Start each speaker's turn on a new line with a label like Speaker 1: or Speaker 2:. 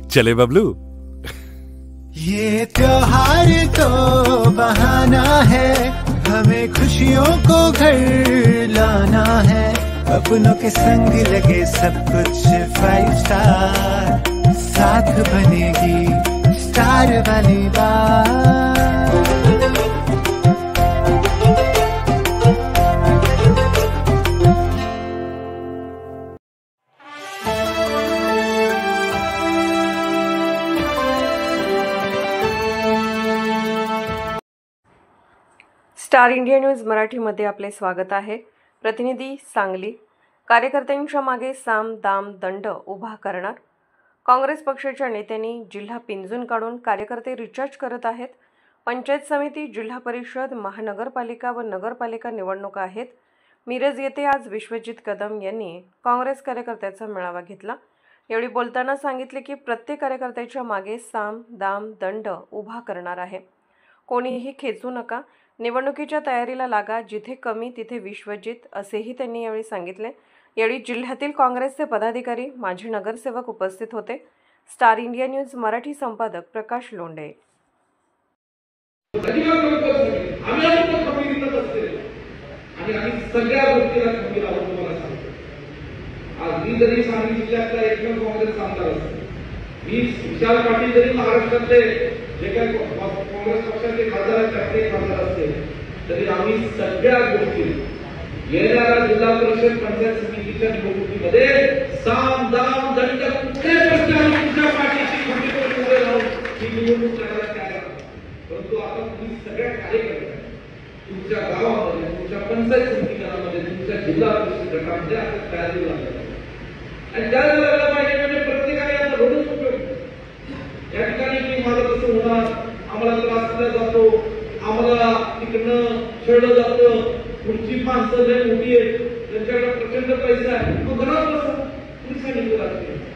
Speaker 1: चले बबलू।
Speaker 2: ये त्योहार तो बहाना है, हमें खुशियों को घर लाना है। अपनों के संग लगे सब कुछ 5 स्टार, साथ बनेगी स्टार वाली बात।
Speaker 3: स्टार इंडिया न्यूज मराठीमध्ये आपले स्वागत आहे। प्रतिनिधी सांगली। कार्यकर्त्यांच्या मागे साम दाम दंड उभा करणार। काँग्रेस पक्षाच्या नेत्यांनी जिल्हा पिंजून काढून कार्यकर्ते रिचार्ज करत आहेत। पंचायत समिती, जिल्हा परिषद, महानगरपालिका व नगरपालिका निवडणुका आहेत। मिरज येथे आज विश्वजित कदम यांनी काँग्रेस कार्यकर्त्यांचा मेळावा घेतला। यावेळी बोलताना सांगितले की प्रत्येक कार्यकर्त्याच्या मागे साम दाम दंड उभा करणार आहे। कोणीही खेचू नका, निवडणुकीच्या तयारीला लागा, जिथे कमी तिथे विश्वजित, असेही त्यांनी यावेळी सांगितले। यावेळी जिल्ह्यातील काँग्रेसचे पदाधिकारी, माजी नगरसेवक उपस्थित होते। स्टार इंडिया न्यूज मराठी संपादक प्रकाश लोंढे।
Speaker 4: जे काही काँग्रेस पक्षाचे खासदार असते तरी आम्ही सगळ्या गोष्टी येणाऱ्या जिल्हा परिषद पंचायत समितीच्या निवडणुकीमध्ये साम दाम दंड कुठल्याही प्रश्नाने तुमच्या पाठीशी खंबीर करून उभे राहून ही निवडणूक लढायला तयार आहोत। परंतु आता तुम्ही सगळ्या कार्यकर्ते तुमच्या गावामध्ये, तुमच्या पंचायत समितीमध्ये, तुमच्या जिल्हा परिषद गटामध्ये आता तयारी लागली आणि त्याला लागला पाहिजे म्हणजे प्रत्येकाने आता रडून उपयोग या ठिकाणी की मला कसं होणार, आम्हाला त्रास दिला जातो, आम्हाला तिकडनं छळलं जातं, पुढची माणसं लय मोठी आहेत, त्यांच्याकडे प्रचंड पैसा आहे, मग घरात बसा, पोलिसांनी बोलायचं